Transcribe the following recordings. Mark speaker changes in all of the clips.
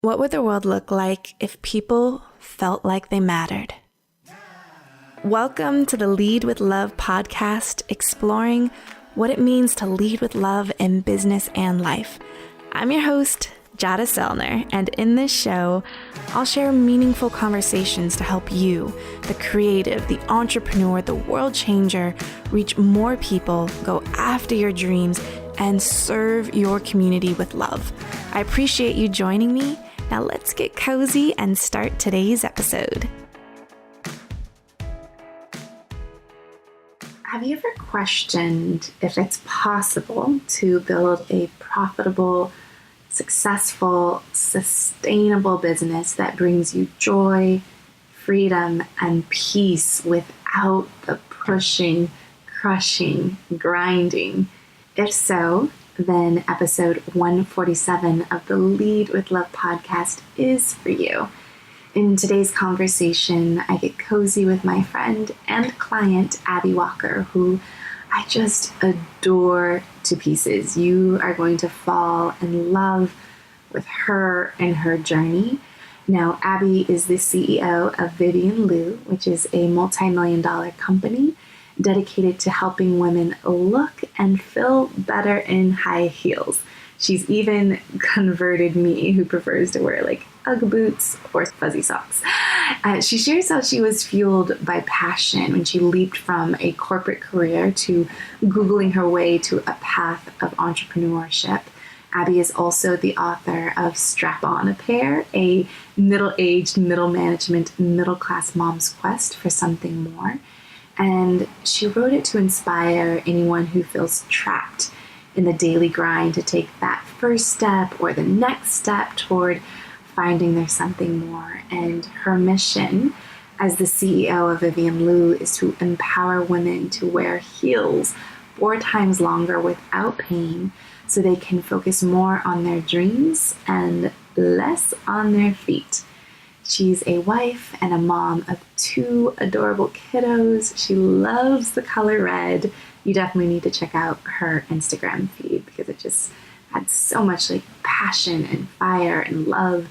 Speaker 1: What would the world look like if people felt like they mattered? Welcome to the Lead with Love podcast, exploring what it means to lead with love in business and life. I'm your host, Jada Selner, and in this show, I'll share meaningful conversations to help you, the creative, the entrepreneur, the world changer, reach more people, go after your dreams, and serve your community with love. I appreciate you joining me. Now let's get cozy and start today's episode. Have you ever questioned if it's possible to build a profitable, successful, sustainable business that brings you joy, freedom, and peace without the pushing, crushing, grinding? If so, then episode 147 of the Lead with Love podcast is for you. In today's conversation, I get cozy with my friend and client, Abby Walker, who I just adore to pieces. You are going to fall in love with her and her journey. Now, Abby is the CEO of Vivian Lou, which is a multi-million-dollar company dedicated to helping women look and feel better in high heels. She's even converted me, who prefers to wear like Ugg boots or fuzzy socks. She shares how she was fueled by passion when she leaped from a corporate career to Googling her way to a path of entrepreneurship. Abby is also the author of Strap On a Pair, a middle-aged, middle management, middle-class mom's quest for something more. And she wrote it to inspire anyone who feels trapped in the daily grind to take that first step or the next step toward finding there's something more. And her mission as the CEO of Vivian Lou is to empower women to wear heels 4 times longer without pain so they can focus more on their dreams and less on their feet. She's a wife and a mom of 2 adorable kiddos. She loves the color red. You definitely need to check out her Instagram feed because it just had so much like passion and fire and love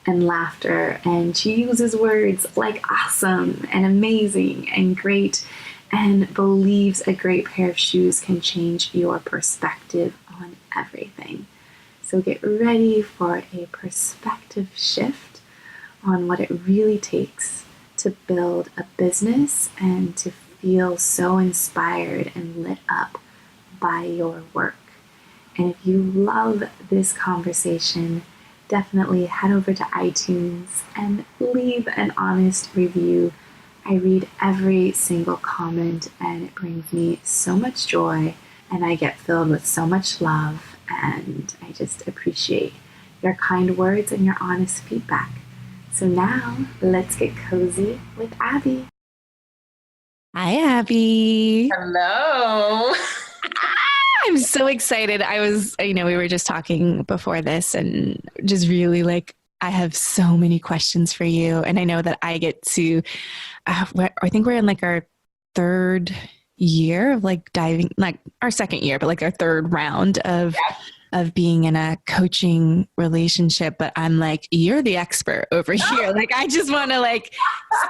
Speaker 1: and laughter. And she uses words like awesome and amazing and great and believes a great pair of shoes can change your perspective on everything. So get ready for a perspective shift on what it really takes to build a business and to feel so inspired and lit up by your work. And if you love this conversation, definitely head over to iTunes and leave an honest review. I read every single comment and it brings me so much joy and I get filled with so much love, and I just appreciate your kind words and your honest feedback. So now, let's get cozy with Abby. Hi, Abby.
Speaker 2: Hello.
Speaker 1: I'm so excited. We were just talking before this and just really I have so many questions for you. And I know that I get to, I think we're in our 3rd year of diving, our 2nd year, but our 3rd round of being in a coaching relationship. But I'm you're the expert over here. I just want to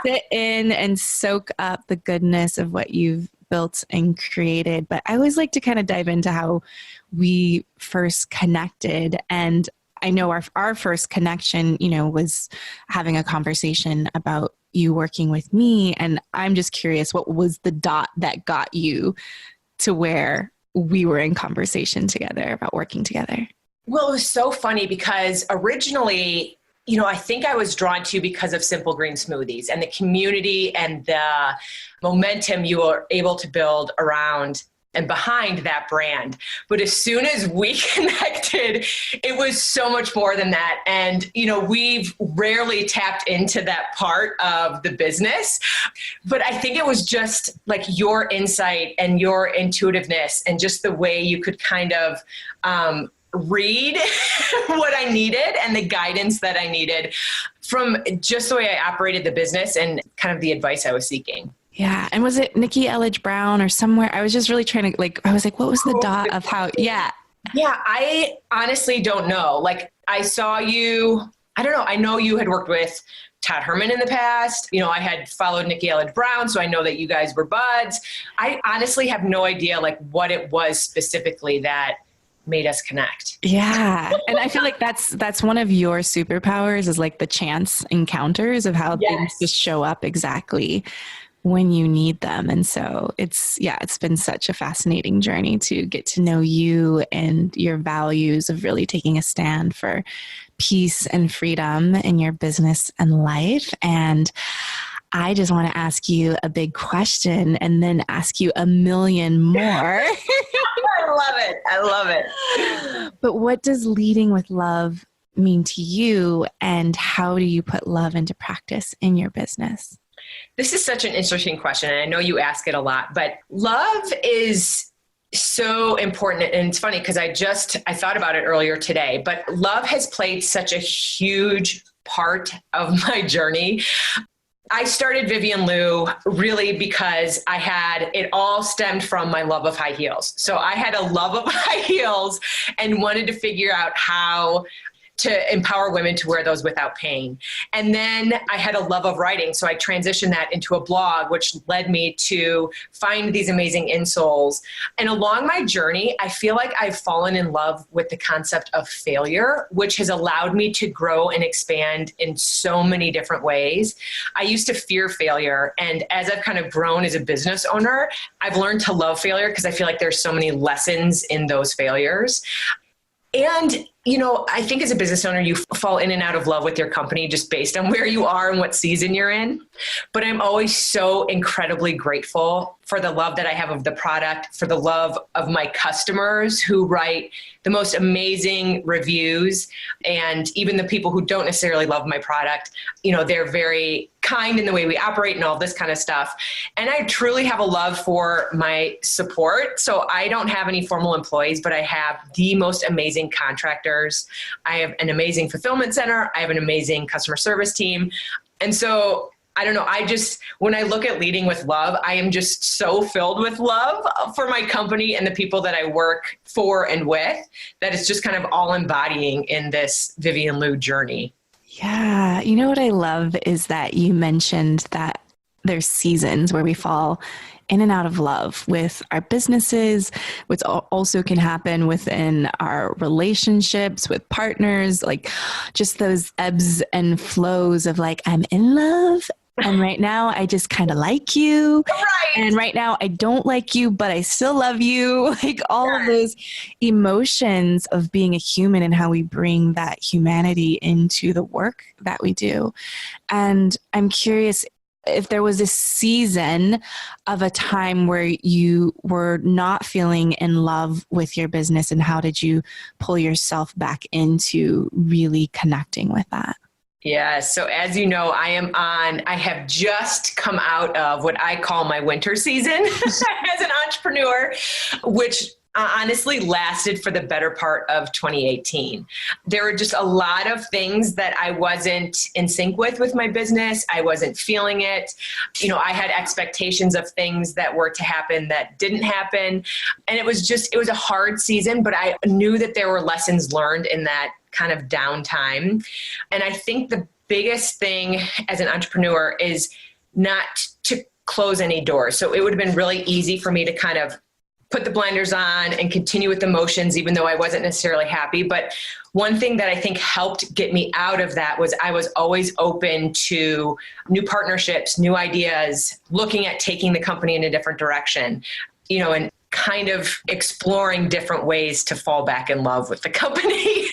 Speaker 1: sit in and soak up the goodness of what you've built and created. But I always like to kind of dive into how we first connected. And I know our first connection, was having a conversation about you working with me. And I'm just curious, what was the dot that got you to where we were in conversation together about working together?
Speaker 2: Well, it was so funny because originally, I think I was drawn to you because of Simple Green Smoothies and the community and the momentum you were able to build around and behind that brand. But as soon as we connected, it was so much more than that. And, we've rarely tapped into that part of the business. But I think it was just your insight and your intuitiveness and just the way you could kind of read what I needed and the guidance that I needed from just the way I operated the business and kind of the advice I was seeking.
Speaker 1: Yeah. And was it Nikki Elledge Brown or somewhere? I was just really trying to I was what was the dot of how, yeah.
Speaker 2: Yeah. I honestly don't know. I saw you I don't know. I know you had worked with Todd Herman in the past. I had followed Nikki Brown, so I know that you guys were buds. I honestly have no idea like what it was specifically that made us connect.
Speaker 3: Yeah. And I feel like that's one of your superpowers is like the chance encounters of how things just show up exactly when you need them. And so it's been such a fascinating journey to get to know you and your values of really taking a stand for peace and freedom in your business and life. And I just want to ask you a big question and then ask you a million more.
Speaker 2: I love it.
Speaker 3: But what does leading with love mean to you, and how do you put love into practice in your business?
Speaker 2: This is such an interesting question, and I know you ask it a lot, but love is so important. And it's funny because I thought about it earlier today, but love has played such a huge part of my journey. I started Vivian Lou really because it all stemmed from my love of high heels. So I had a love of high heels and wanted to figure out how to empower women to wear those without pain. And then I had a love of writing. So I transitioned that into a blog, which led me to find these amazing insoles. And along my journey, I feel like I've fallen in love with the concept of failure, which has allowed me to grow and expand in so many different ways. I used to fear failure. And as I've kind of grown as a business owner, I've learned to love failure because I feel like there's so many lessons in those failures. And, I think as a business owner, you fall in and out of love with your company just based on where you are and what season you're in. But I'm always so incredibly grateful for the love that I have of the product, for the love of my customers who write the most amazing reviews. And even the people who don't necessarily love my product, they're very kind in the way we operate and all this kind of stuff. And I truly have a love for my support. So I don't have any formal employees, but I have the most amazing contractors. I have an amazing fulfillment center. I have an amazing customer service team. And so I don't know. When I look at leading with love, I am just so filled with love for my company and the people that I work for and with, that it's just kind of all embodying in this Vivian Lou journey.
Speaker 3: Yeah. You know what I love is that you mentioned that there's seasons where we fall in and out of love with our businesses, which also can happen within our relationships with partners, like just those ebbs and flows of like, I'm in love. And right now I just kind of like you.
Speaker 2: Right.
Speaker 3: And right now I don't like you, but I still love you. Like all of those emotions of being a human and how we bring that humanity into the work that we do. And I'm curious if there was a season of a time where you were not feeling in love with your business, and how did you pull yourself back into really connecting with that?
Speaker 2: Yeah. So as you know, I have just come out of what I call my winter season as an entrepreneur, which honestly lasted for the better part of 2018. There were just a lot of things that I wasn't in sync with my business. I wasn't feeling it. I had expectations of things that were to happen that didn't happen. And it was a hard season, but I knew that there were lessons learned in that kind of downtime. And I think the biggest thing as an entrepreneur is not to close any doors. So it would have been really easy for me to kind of put the blinders on and continue with the motions, even though I wasn't necessarily happy. But one thing that I think helped get me out of that was I was always open to new partnerships, new ideas, looking at taking the company in a different direction, and kind of exploring different ways to fall back in love with the company.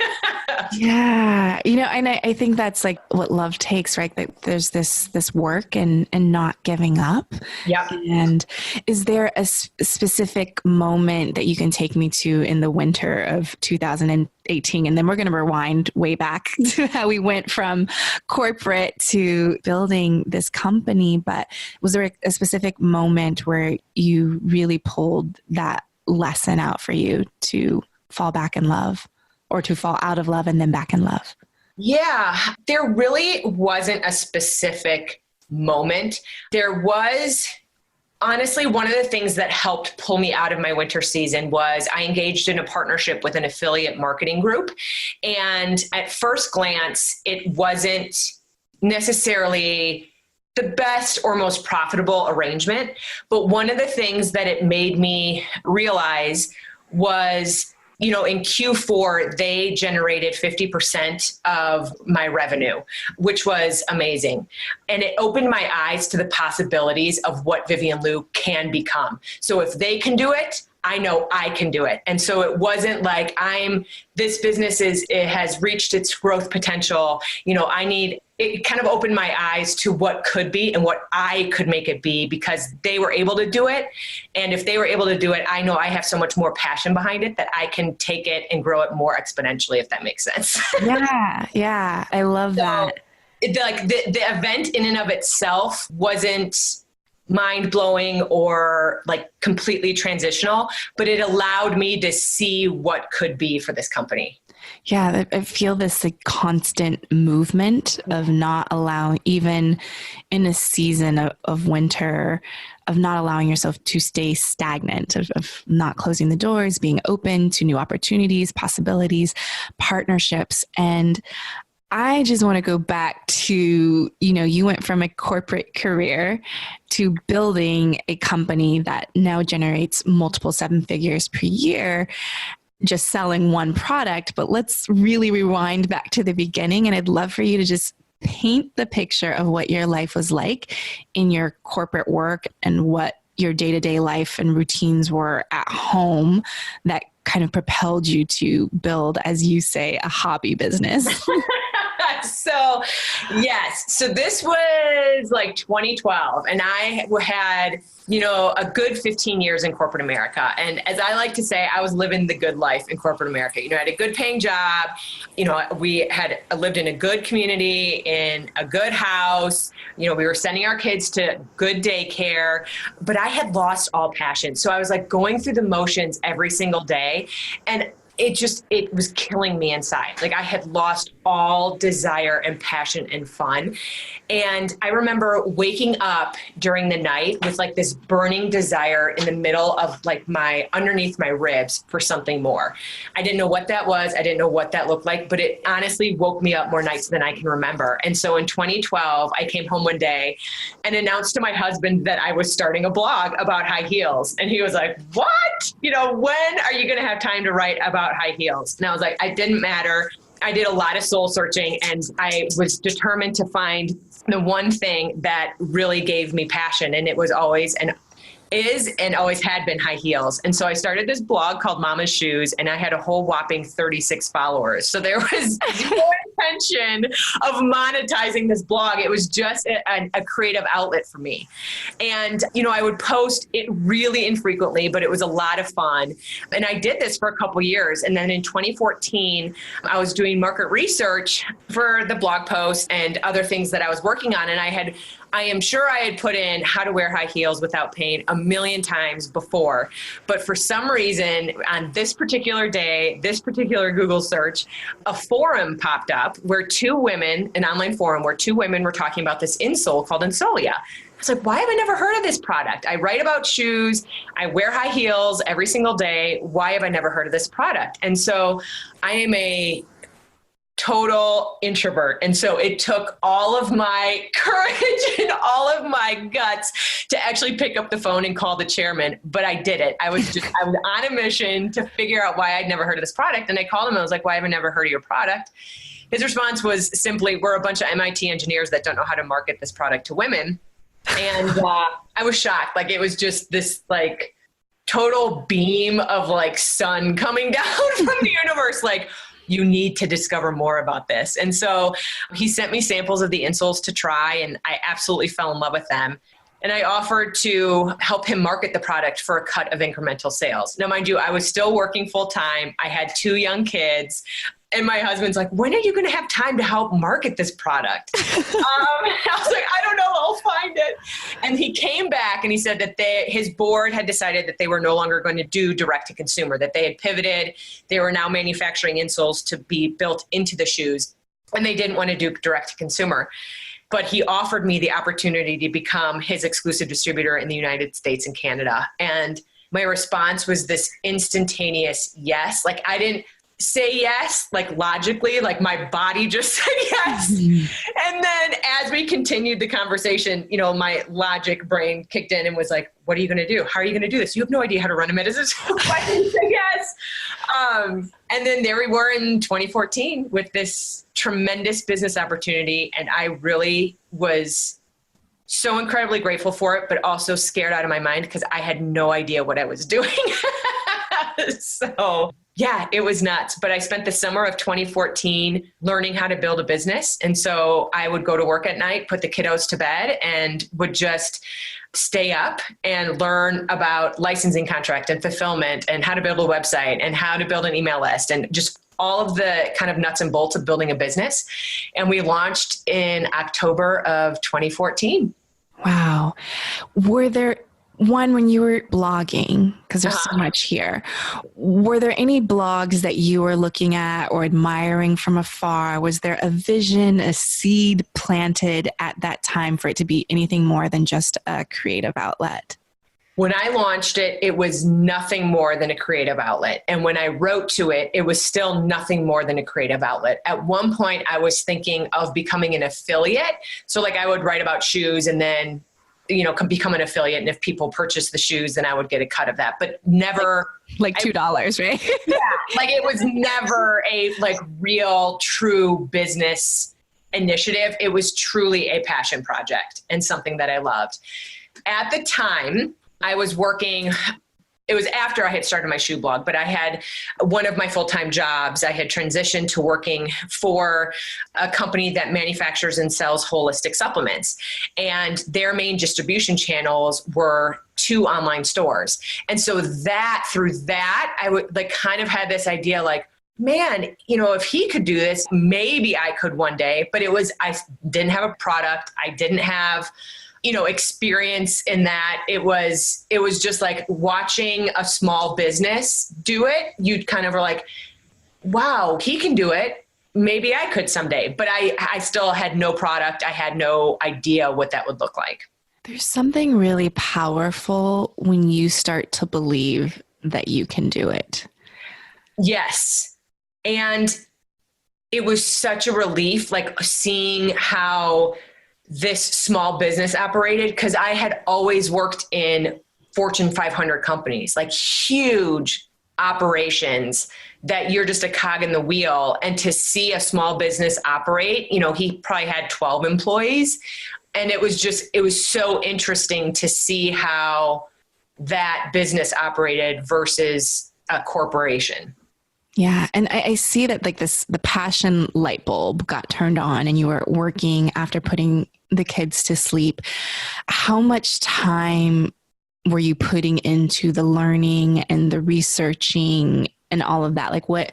Speaker 3: Yeah. And I think that's like what love takes, right? That there's this work and not giving up.
Speaker 2: Yeah.
Speaker 3: And is there a specific moment that you can take me to in the winter of 2018? And then we're going to rewind way back to how we went from corporate to building this company. But was there a specific moment where you really pulled that lesson out for you to fall back in love, or to fall out of love and then back in love?
Speaker 2: Yeah, there really wasn't a specific moment. There was Honestly, one of the things that helped pull me out of my winter season was I engaged in a partnership with an affiliate marketing group. And at first glance, it wasn't necessarily the best or most profitable arrangement. But one of the things that it made me realize was, in Q4, they generated 50% of my revenue, which was amazing. And it opened my eyes to the possibilities of what Vivian Lou can become. So if they can do it, I know I can do it. And so it wasn't like this business it has reached its growth potential. It kind of opened my eyes to what could be and what I could make it be, because they were able to do it. And if they were able to do it, I know I have so much more passion behind it that I can take it and grow it more exponentially, if that makes sense.
Speaker 3: Yeah. I love that.
Speaker 2: The event in and of itself wasn't mind-blowing or like completely transitional, but it allowed me to see what could be for this company.
Speaker 3: Yeah, I feel this like constant movement of not allowing, even in a season of winter, of not allowing yourself to stay stagnant, of not closing the doors, being open to new opportunities, possibilities, partnerships. And I just want to go back to, you went from a corporate career to building a company that now generates multiple 7 figures per year, just selling one product. But let's really rewind back to the beginning. And I'd love for you to just paint the picture of what your life was like in your corporate work and what your day-to-day life and routines were at home that kind of propelled you to build, as you say, a hobby business.
Speaker 2: So, yes. So this was like 2012, and I had, a good 15 years in corporate America. And as I like to say, I was living the good life in corporate America. I had a good paying job. We had lived in a good community, in a good house. We were sending our kids to good daycare, but I had lost all passion. So I was like going through the motions every single day. And it was killing me inside. Like I had lost all desire and passion and fun. And I remember waking up during the night with like this burning desire in the middle of like underneath my ribs for something more. I didn't know what that was. I didn't know what that looked like, but it honestly woke me up more nights than I can remember. And so in 2012, I came home one day and announced to my husband that I was starting a blog about high heels. And he was like, what? When are you going to have time to write about high heels? And I was like, it didn't matter. I did a lot of soul searching, and I was determined to find the one thing that really gave me passion. And it was always and always had been high heels. And so I started this blog called Mama's Shoes, and I had a whole whopping 36 followers. So there was no intention of monetizing this blog. It was just a creative outlet for me. And, I would post it really infrequently, but it was a lot of fun. And I did this for a couple years. And then in 2014, I was doing market research for the blog post and other things that I was working on. And I am sure I had put in how to wear high heels without pain a million times before. But for some reason, on this particular day, this particular Google search, a forum popped up where an online forum where 2 women were talking about this insole called Insolia. I was like, why have I never heard of this product? I write about shoes. I wear high heels every single day. Why have I never heard of this product? And so I am a total introvert. And so it took all of my courage and all of my guts to actually pick up the phone and call the chairman. But I did it. I was on a mission to figure out why I'd never heard of this product. And I called him. I was like, why have I never heard of your product? His response was simply, we're a bunch of MIT engineers that don't know how to market this product to women. And I was shocked. Like it was just this like total beam of like sun coming down from the universe. Like, you need to discover more about this. And so he sent me samples of the insoles to try, and I absolutely fell in love with them. And I offered to help him market the product for a cut of incremental sales. Now, mind you, I was still working full time. I had 2 young kids. And my husband's like, when are you going to have time to help market this product? I was like, I don't know. I'll find it. And he came back and he said that his board had decided that they were no longer going to do direct to consumer, that they had pivoted. They were now manufacturing insoles to be built into the shoes. and they didn't want to do direct to consumer. But he offered me the opportunity to become his exclusive distributor in the United States and Canada. And my response was this instantaneous yes. Like I didn't say yes, like logically, like my body just said yes. And then as we continued the conversation, you know, my logic brain kicked in and was like, what are you going to do? How are you going to do this? You have no idea how to run a business. Why did you say yes? And then there we were in 2014 with this tremendous business opportunity. And I really was so incredibly grateful for it, but also scared out of my mind because I had no idea what I was doing. So yeah, it was nuts. But I spent the summer of 2014 learning how to build a business. And so I would go to work at night, put the kiddos to bed, and would just stay up and learn about licensing contract and fulfillment and how to build a website and how to build an email list and just all of the kind of nuts and bolts of building a business. And we launched in October of 2014.
Speaker 3: Wow. Were there when you were blogging, because there's so much here, were there any blogs that you were looking at or admiring from afar? Was there a vision, a seed planted at that time for it to be anything more than just a creative outlet?
Speaker 2: When I launched it, it was nothing more than a creative outlet. And when I wrote to it, it was still nothing more than a creative outlet. At one point, I was thinking of becoming an affiliate. So like I would write about shoes and then, you know, become an affiliate. And if people purchase the shoes, then I would get a cut of that, but never
Speaker 3: like $2, right?
Speaker 2: Yeah. Like it was never a like real true business initiative. It was truly a passion project and something that I loved. At the time I was working, it was after I had started my shoe blog, but I had one of my full-time jobs. I had transitioned to working for a company that manufactures and sells holistic supplements. And their main distribution channels were 2 online stores. And so through that, I would like kind of had this idea like, man, you know, if he could do this, maybe I could one day. But I didn't have a product. I didn't have experience in that. It was just like watching a small business do it. You kind of are like, wow, he can do it. Maybe I could someday, but I still had no product. I had no idea what that would look like.
Speaker 3: There's something really powerful when you start to believe that you can do it.
Speaker 2: Yes. And it was such a relief, like seeing how this small business operated, because I had always worked in Fortune 500 companies, like huge operations that you're just a cog in the wheel. And to see a small business operate, he probably had 12 employees. And it was so interesting to see how that business operated versus a corporation.
Speaker 3: Yeah. And I see that like the passion light bulb got turned on and you were working after putting the kids to sleep. How much time were you putting into the learning and the researching and all of that? Like what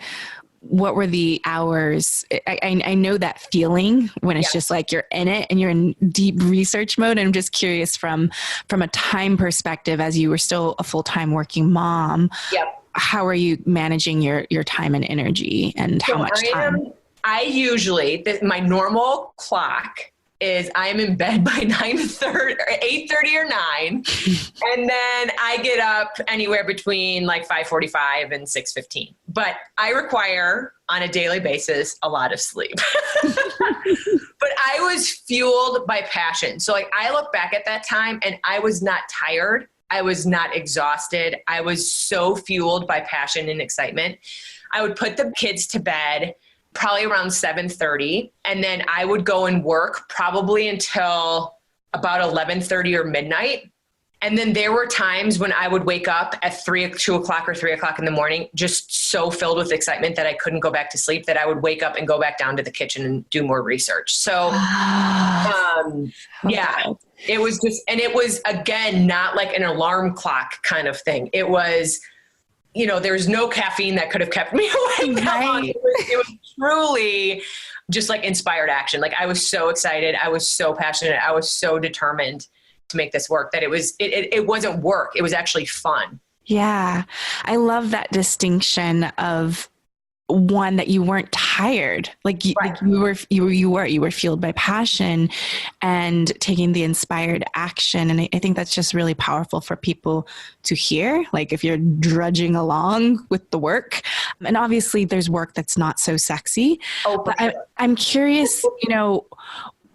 Speaker 3: were the hours? I know that feeling when it's just like you're in it and you're in deep research mode. And I'm just curious from a time perspective, as you were still a full-time working mom.
Speaker 2: Yep.
Speaker 3: How are you managing your time and energy, and how much time?
Speaker 2: I usually, my normal clock is I'm in bed by 8:30 or 9. And then I get up anywhere between like 5:45 and 6:15. But I require on a daily basis a lot of sleep. But I was fueled by passion. So like I look back at that time and I was not tired. I was not exhausted. I was so fueled by passion and excitement. I would put the kids to bed probably around 7:30. And then I would go and work probably until about 11:30 or midnight. And then there were times when I would wake up at 2 o'clock or 3 o'clock in the morning, just so filled with excitement that I couldn't go back to sleep, that I would wake up and go back down to the kitchen and do more research. So, it was just, and it was again, not like an alarm clock kind of thing. It was, there's no caffeine that could have kept me awake that long. It was truly just like inspired action. Like I was so excited. I was so passionate. I was so determined to make this work that it wasn't work. It was actually fun.
Speaker 3: Yeah. I love that distinction of one that you weren't tired. Like you were fueled by passion and taking the inspired action. And I think that's just really powerful for people to hear. Like if you're drudging along with the work, and obviously there's work that's not so sexy. But I'm curious,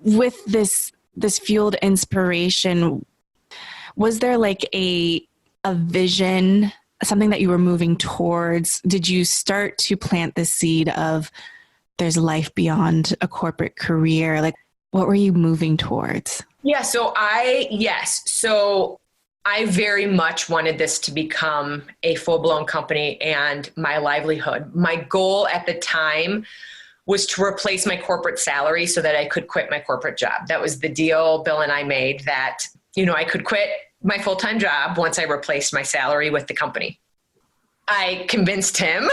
Speaker 3: with this fueled inspiration, was there like a vision, something that you were moving towards? Did you start to plant the seed of there's life beyond a corporate career? Like, what were you moving towards?
Speaker 2: Yeah. So I very much wanted this to become a full-blown company and my livelihood. My goal at the time was to replace my corporate salary so that I could quit my corporate job. That was the deal Bill and I made, that, I could quit my full-time job once I replaced my salary with the company. I convinced him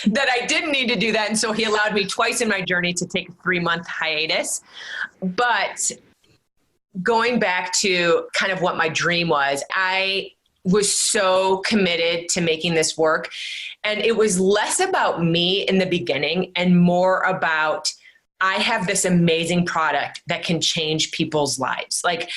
Speaker 2: that I didn't need to do that. And so he allowed me twice in my journey to take a 3-month hiatus. But going back to kind of what my dream was, I was so committed to making this work. And it was less about me in the beginning and more about, I have this amazing product that can change people's lives. Like,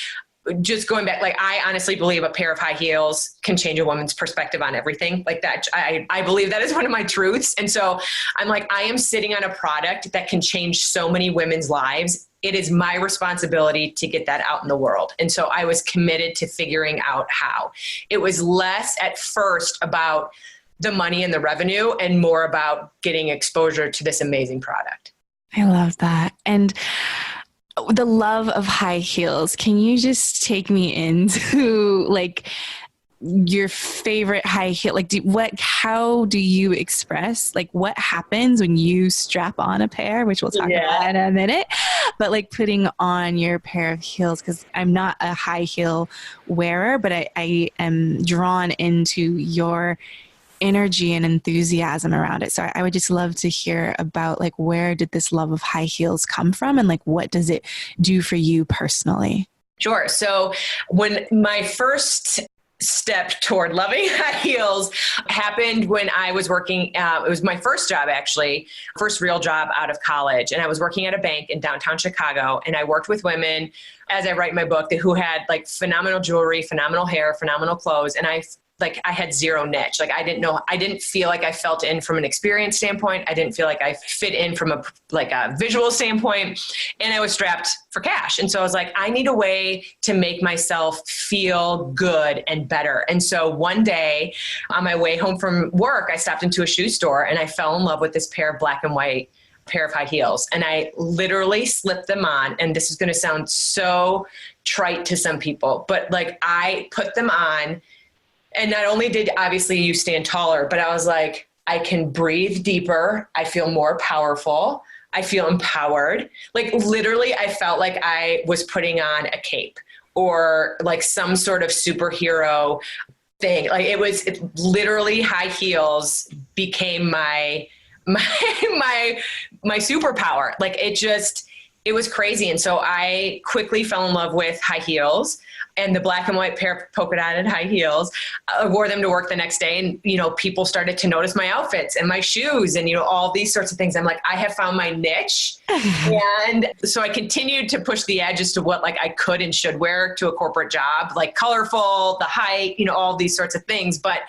Speaker 2: just going back, like, I honestly believe a pair of high heels can change a woman's perspective on everything like that. I believe that is one of my truths. And so I'm like, I am sitting on a product that can change so many women's lives. It is my responsibility to get that out in the world. And so I was committed to figuring out how. It was less at first about the money and the revenue and more about getting exposure to this amazing product.
Speaker 3: I love that. And the love of high heels. Can you just take me into like your favorite high heel? Like, how do you express, like, what happens when you strap on a pair, which we'll talk about in a minute, but like putting on your pair of heels? Cause I'm not a high heel wearer, but I am drawn into your energy and enthusiasm around it. So I would just love to hear about, like, where did this love of high heels come from, and like, what does it do for you personally?
Speaker 2: Sure. So when my first step toward loving high heels happened when I was working, it was my first job, actually, first real job out of college. And I was working at a bank in downtown Chicago. And I worked with women, as I write in my book, who had like phenomenal jewelry, phenomenal hair, phenomenal clothes. And I had zero niche. Like, I didn't feel like I felt in from an experience standpoint. I didn't feel like I fit in from a visual standpoint, and I was strapped for cash. And so I was like, I need a way to make myself feel good and better. And so one day on my way home from work, I stopped into a shoe store and I fell in love with this pair of black and white pair of high heels. And I literally slipped them on. And this is going to sound so trite to some people, but like, I put them on. And not only did obviously you stand taller, but I was like, I can breathe deeper. I feel more powerful. I feel empowered. Like, literally, I felt like I was putting on a cape or like some sort of superhero thing. Like, it literally, high heels became my superpower. Like, it was crazy. And so I quickly fell in love with high heels. And the black and white pair of polka dotted high heels. I wore them to work the next day, and, people started to notice my outfits and my shoes and, all these sorts of things. I'm like, I have found my niche. And so I continued to push the edge as to what I could and should wear to a corporate job, like colorful, the height, all these sorts of things. But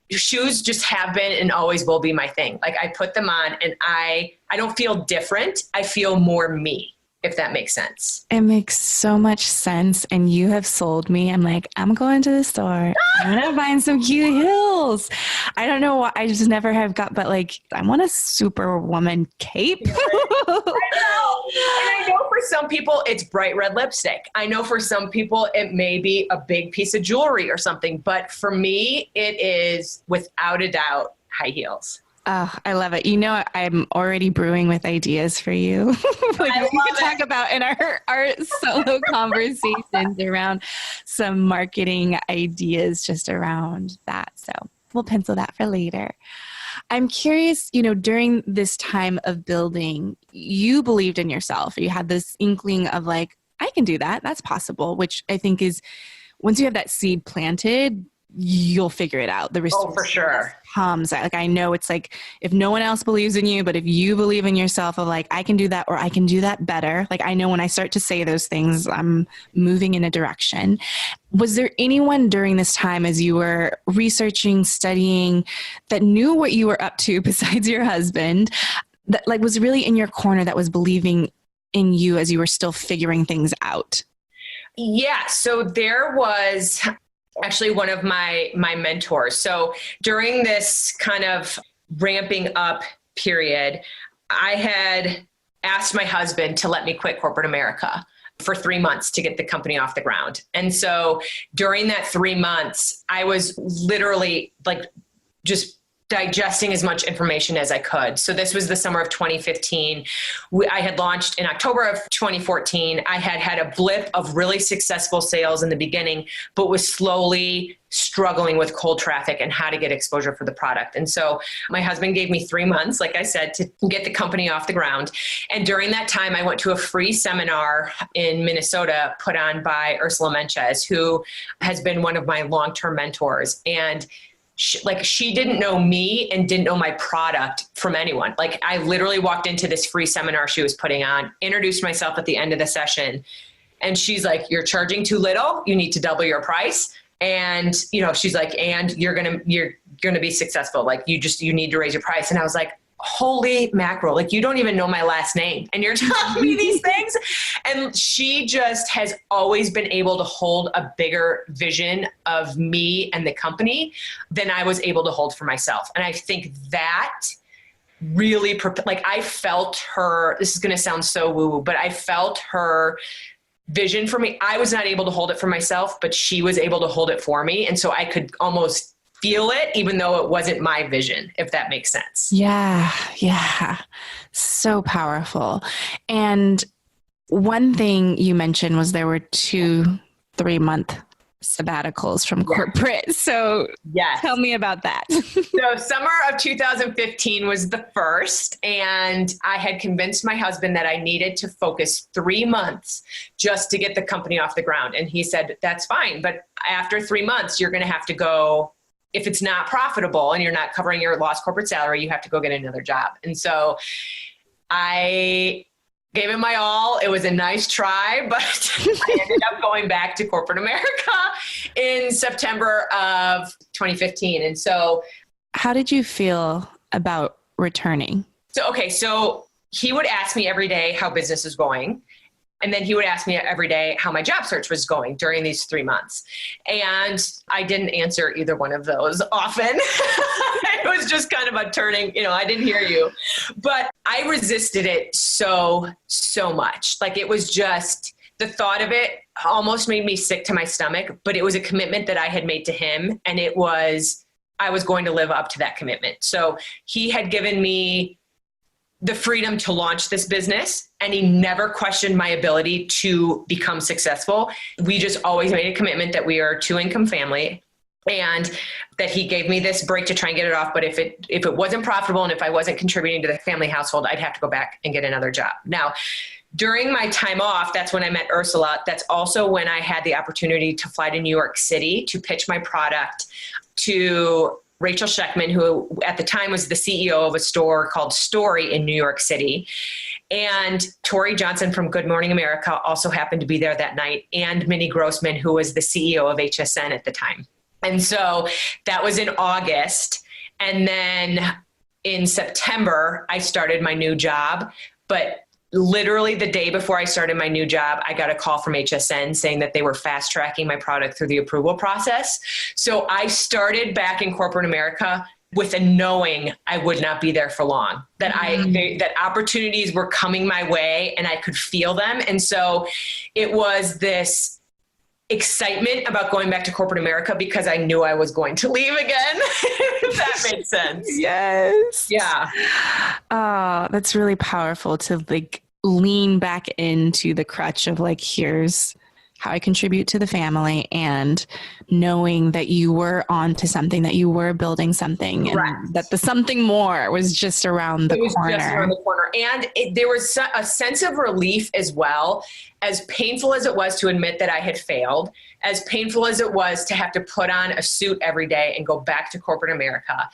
Speaker 2: shoes just have been and always will be my thing. Like, I put them on and I don't feel different. I feel more me, if that makes sense.
Speaker 3: It makes so much sense. And you have sold me. I'm like, I'm going to the store. I'm going to find some cute heels. I don't know why. I just never have got, but like, I want a superwoman cape.
Speaker 2: I know. And I know for some people it's bright red lipstick. I know for some people it may be a big piece of jewelry or something. But for me, it is without a doubt high heels.
Speaker 3: Oh, I love it. I'm already brewing with ideas for you. We could talk about in our solo conversations around some marketing ideas just around that. So we'll pencil that for later. I'm curious, during this time of building, you believed in yourself. You had this inkling of like, I can do that. That's possible, which I think is, once you have that seed planted, you'll figure it out. The
Speaker 2: Oh, for sure.
Speaker 3: comes. Like, I know it's like, if no one else believes in you, but if you believe in yourself of like, I can do that, or I can do that better. Like, I know when I start to say those things, I'm moving in a direction. Was there anyone during this time as you were researching, studying, that knew what you were up to besides your husband, that like was really in your corner, that was believing in you as you were still figuring things out?
Speaker 2: Yeah. So there was actually one of my mentors. So during this kind of ramping up period, I had asked my husband to let me quit corporate America for 3 months to get the company off the ground. And so during that 3 months, I was literally like just digesting as much information as I could. So this was the summer of 2015. I had launched in October of 2014. I had had a blip of really successful sales in the beginning, but was slowly struggling with cold traffic and how to get exposure for the product. And so my husband gave me 3 months, like I said, to get the company off the ground. And during that time, I went to a free seminar in Minnesota put on by Ursula Menches, who has been one of my long-term mentors. And she didn't know me and didn't know my product from anyone. Like, I literally walked into this free seminar she was putting on, introduced myself at the end of the session. And she's like, you're charging too little. You need to double your price. And, she's like, and you're going to be successful. Like, you need to raise your price. And I was like, holy mackerel, like, you don't even know my last name and you're telling me these things. And she just has always been able to hold a bigger vision of me and the company than I was able to hold for myself. And I think that really, I felt her, this is going to sound so woo-woo, but I felt her vision for me. I was not able to hold it for myself, but she was able to hold it for me. And so I could almost feel it, even though it wasn't my vision, if that makes sense.
Speaker 3: Yeah. Yeah. So powerful. And one thing you mentioned was there were 2-3 month sabbaticals from corporate. So tell me about that.
Speaker 2: So summer of 2015 was the first, and I had convinced my husband that I needed to focus 3 months just to get the company off the ground. And he said, that's fine. But after 3 months, you're going to have to go. If it's not profitable and you're not covering your lost corporate salary, you have to go get another job. And so I gave it my all. It was a nice try, but I ended up going back to corporate America in September of 2015. And so
Speaker 3: how did you feel about returning?
Speaker 2: So he would ask me every day how business is going. And then he would ask me every day how my job search was going during these 3 months. And I didn't answer either one of those often. It was just kind of a turning, I didn't hear you. But I resisted it so much. Like, it was just, the thought of it almost made me sick to my stomach, but it was a commitment that I had made to him. And I was going to live up to that commitment. So he had given me the freedom to launch this business, and he never questioned my ability to become successful. We just always made a commitment that we are a 2-income family, and that he gave me this break to try and get it off. But if it wasn't profitable and if I wasn't contributing to the family household, I'd have to go back and get another job. Now, during my time off, that's when I met Ursula. That's also when I had the opportunity to fly to New York City to pitch my product to Rachel Sheckman, who at the time was the CEO of a store called Story in New York City. And Tori Johnson from Good Morning America also happened to be there that night, and Minnie Grossman, who was the CEO of HSN at the time. And so that was in August. And then in September, I started my new job. But literally the day before I started my new job, I got a call from HSN saying that they were fast tracking my product through the approval process. So I started back in corporate America with a knowing I would not be there for long, that that opportunities were coming my way and I could feel them. And so it was this excitement about going back to corporate America because I knew I was going to leave again. If that made sense.
Speaker 3: Yes.
Speaker 2: Yeah.
Speaker 3: That's really powerful to like lean back into the crutch of like, here's how I contribute to the family, and knowing that you were on to something, that you were building something, and that the something more was just around the corner.
Speaker 2: Just around the corner. And there was a sense of relief as well. As painful as it was to admit that I had failed, as painful as it was to have to put on a suit every day and go back to corporate America,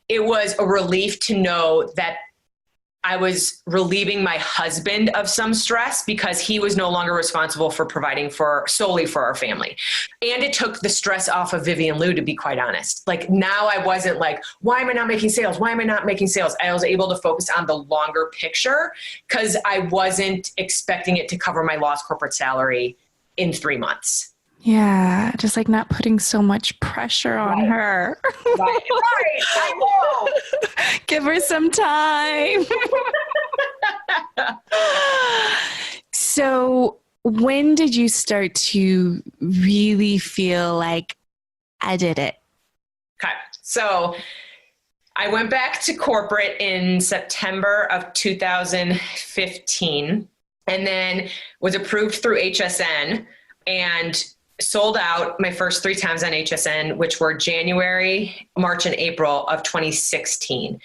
Speaker 2: it was a relief to know that I was relieving my husband of some stress because he was no longer responsible for providing solely for our family. And it took the stress off of Vivian Lou, to be quite honest. Like, now I wasn't like, why am I not making sales? Why am I not making sales? I was able to focus on the longer picture because I wasn't expecting it to cover my lost corporate salary in 3 months.
Speaker 3: Yeah, just like not putting so much pressure on her.
Speaker 2: Right, I know.
Speaker 3: Give her some time. So when did you start to really feel like, I did it?
Speaker 2: Okay, so I went back to corporate in September of 2015 and then was approved through HSN and sold out my first 3 times on HSN, which were January, March, and April of 2016.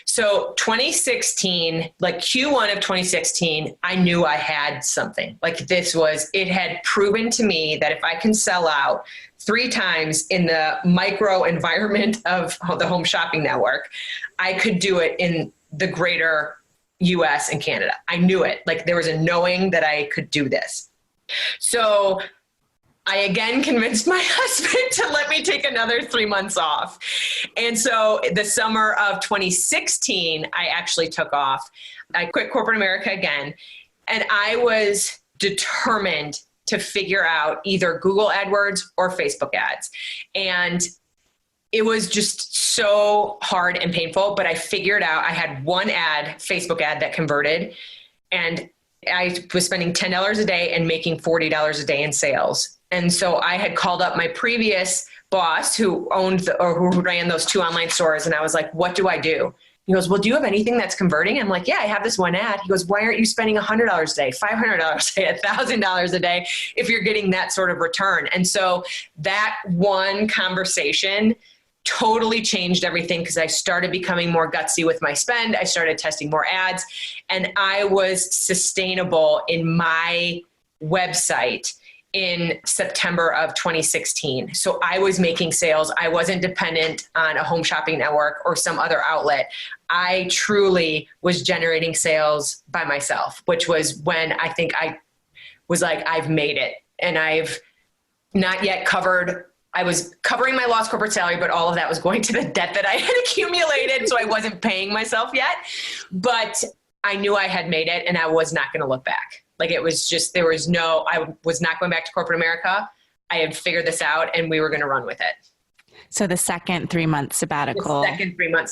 Speaker 2: So 2016, like Q1 of 2016, I knew I had something. Like, it had proven to me that if I can sell out 3 times in the micro environment of the home shopping network, I could do it in the greater US and Canada. I knew it. Like, there was a knowing that I could do this. So I again convinced my husband to let me take another 3 months off. And so the summer of 2016, I actually took off. I quit corporate America again. And I was determined to figure out either Google AdWords or Facebook ads. And it was just so hard and painful, but I figured out I had one Facebook ad that converted, and I was spending $10 a day and making $40 a day in sales. And so I had called up my previous boss who who ran those 2 online stores. And I was like, what do I do? He goes, well, do you have anything that's converting? I'm like, yeah, I have this one ad. He goes, why aren't you spending $100 a day, $500 a day, $1,000 a day if you're getting that sort of return? And so that one conversation totally changed everything, because I started becoming more gutsy with my spend. I started testing more ads, and I was sustainable in my website in September of 2016. So I was making sales. I wasn't dependent on a home shopping network or some other outlet. I truly was generating sales by myself, which was when I think I was like, I've made it. And I've not yet I was covering my lost corporate salary, but all of that was going to the debt that I had accumulated. So I wasn't paying myself yet, but I knew I had made it, and I was not going to look back. Like, it was just, I was not going back to corporate America. I had figured this out, and we were going to run with it.
Speaker 3: So the second 3-month sabbatical,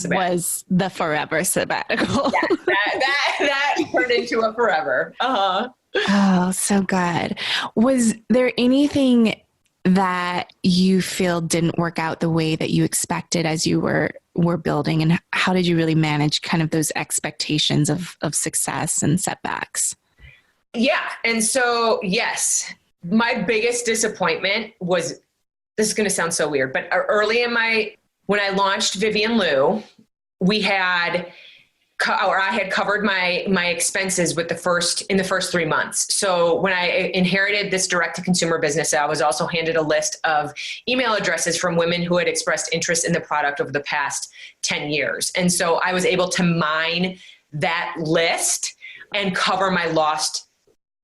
Speaker 3: was the forever sabbatical.
Speaker 2: Yeah, that turned into a forever. Uh-huh.
Speaker 3: Oh, so good. Was there anything that you feel didn't work out the way that you expected as you were building, and how did you really manage kind of those expectations of success and setbacks?
Speaker 2: Yeah. And so, yes, my biggest disappointment was, this is going to sound so weird, but early when I launched Vivian Lou, I had covered my expenses in the first 3 months. So when I inherited this direct to consumer business, I was also handed a list of email addresses from women who had expressed interest in the product over the past 10 years. And so I was able to mine that list and cover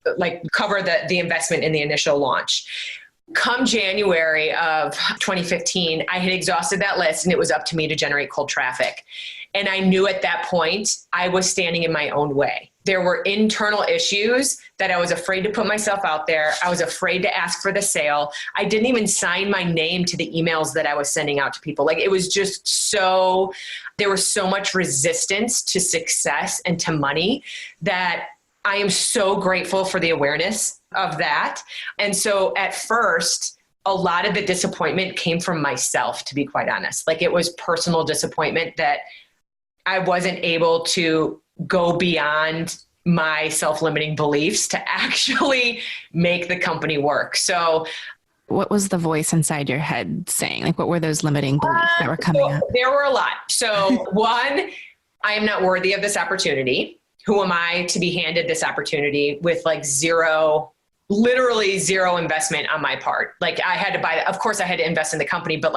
Speaker 2: the investment in the initial launch. Come January of 2015, I had exhausted that list, and it was up to me to generate cold traffic. And I knew at that point I was standing in my own way. There were internal issues that I was afraid to put myself out there. I was afraid to ask for the sale. I didn't even sign my name to the emails that I was sending out to people. Like, it was just there was so much resistance to success and to money that I am so grateful for the awareness of that. And so at first, a lot of the disappointment came from myself, to be quite honest. Like, it was personal disappointment that I wasn't able to go beyond my self-limiting beliefs to actually make the company work. So
Speaker 3: what was the voice inside your head saying? Like, what were those limiting beliefs that were coming up?
Speaker 2: There were a lot. So one, I am not worthy of this opportunity. Who am I to be handed this opportunity with like literally zero investment on my part? Like I had to buy that. Of course I had to invest in the company, but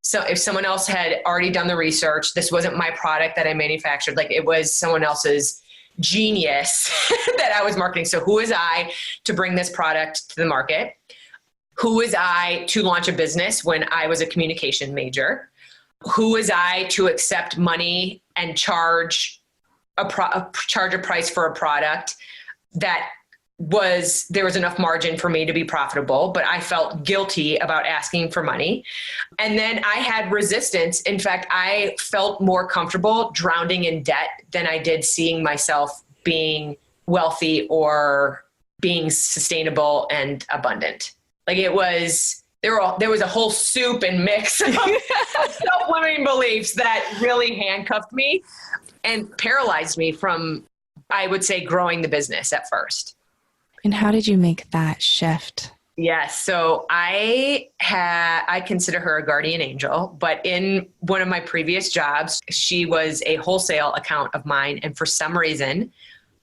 Speaker 2: so if someone else had already done the research, this wasn't my product that I manufactured. Like it was someone else's genius that I was marketing. So who is I to bring this product to the market? Who is I to launch a business when I was a communication major? Who is I to accept money and charge a price for a product that there was enough margin for me to be profitable, but I felt guilty about asking for money. And then I had resistance. In fact, I felt more comfortable drowning in debt than I did seeing myself being wealthy or being sustainable and abundant. Like there was a whole soup and mix of self-limiting beliefs that really handcuffed me and paralyzed me from, I would say, growing the business at first.
Speaker 3: And how did you make that shift?
Speaker 2: Yes. So I consider her a guardian angel, but in one of my previous jobs, she was a wholesale account of mine. And for some reason,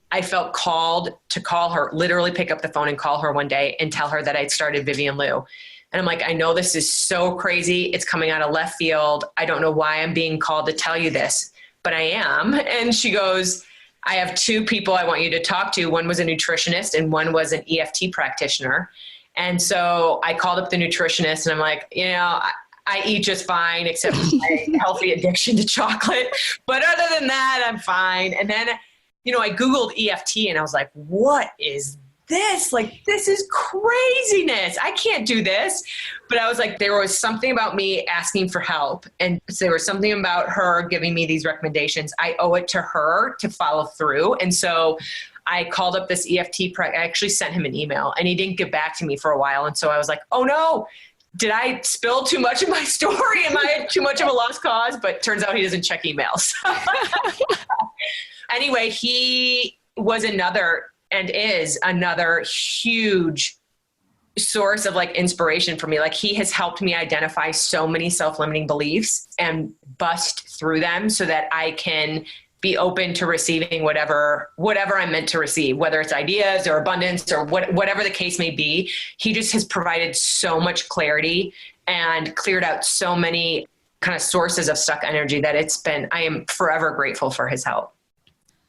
Speaker 2: I felt called to call her, literally pick up the phone and call her one day and tell her that I'd started Vivian Lou. And I'm like, I know this is so crazy. It's coming out of left field. I don't know why I'm being called to tell you this, but I am. And she goes, I have two people I want you to talk to. One was a nutritionist and one was an EFT practitioner. And so I called up the nutritionist and I'm like, I eat just fine except for my healthy addiction to chocolate. But other than that, I'm fine. And then, I Googled EFT and I was like, what is this? Like, this is craziness. I can't do this. But I was like, there was something about me asking for help. And so there was something about her giving me these recommendations. I owe it to her to follow through. And so I called up this EFT, I actually sent him an email and he didn't get back to me for a while. And so I was like, oh no, did I spill too much of my story? Am I too much of a lost cause? But turns out he doesn't check emails. Anyway, he was another and is another huge source of inspiration for me. Like he has helped me identify so many self-limiting beliefs and bust through them so that I can be open to receiving whatever I'm meant to receive, whether it's ideas or abundance or whatever the case may be. He just has provided so much clarity and cleared out so many kind of sources of stuck energy that I am forever grateful for his help.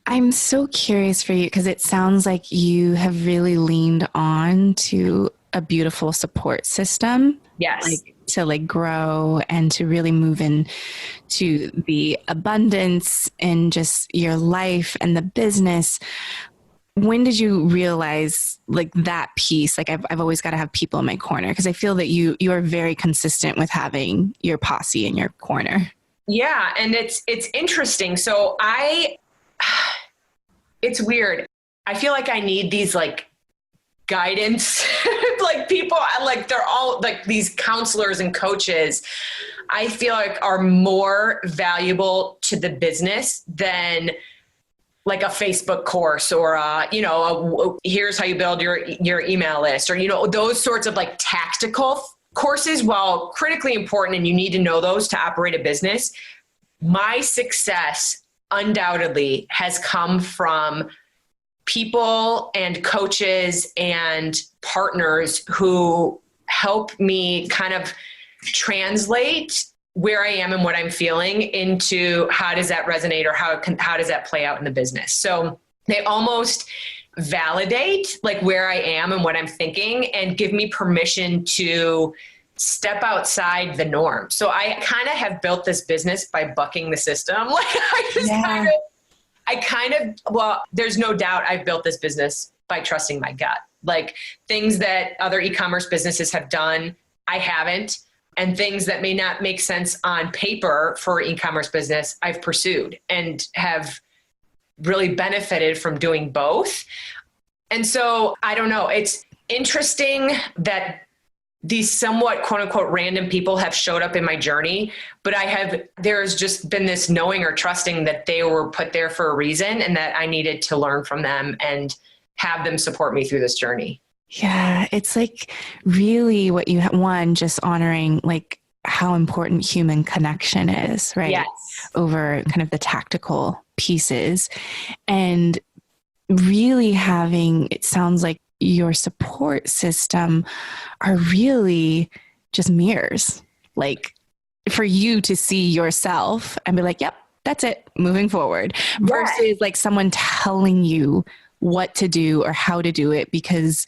Speaker 3: I'm so curious for you because it sounds like you have really leaned on to a beautiful support system.
Speaker 2: Yes.
Speaker 3: To grow and to really move into the abundance in just your life and the business. When did you realize that piece? I've always got to have people in my corner because I feel that you are very consistent with having your posse in your corner.
Speaker 2: Yeah. And it's interesting. So it's weird. I feel like I need these guidance, people, they're all these counselors and coaches, I feel like are more valuable to the business than a Facebook course or here's how you build your email list or, those sorts of tactical courses. While critically important and you need to know those to operate a business, my success undoubtedly has come from people and coaches and partners who help me kind of translate where I am and what I'm feeling into how does that resonate or how does that play out in the business. So they almost validate where I am and what I'm thinking and give me permission to step outside the norm. So I kind of have built this business by bucking the system. There's no doubt I've built this business by trusting my gut. Things that other e-commerce businesses have done, I haven't. And things that may not make sense on paper for e-commerce business, I've pursued and have really benefited from doing both. And so I don't know, it's interesting that these somewhat quote unquote random people have showed up in my journey, but there's just been this knowing or trusting that they were put there for a reason and that I needed to learn from them and have them support me through this journey.
Speaker 3: Yeah. It's like really what you one, just honoring like how important human connection is, right?
Speaker 2: Yes.
Speaker 3: Over kind of the tactical pieces, and really having, it sounds like your support system are really just mirrors, like for you to see yourself and be like, yep, that's it, moving forward, versus like someone telling you what to do or how to do it, because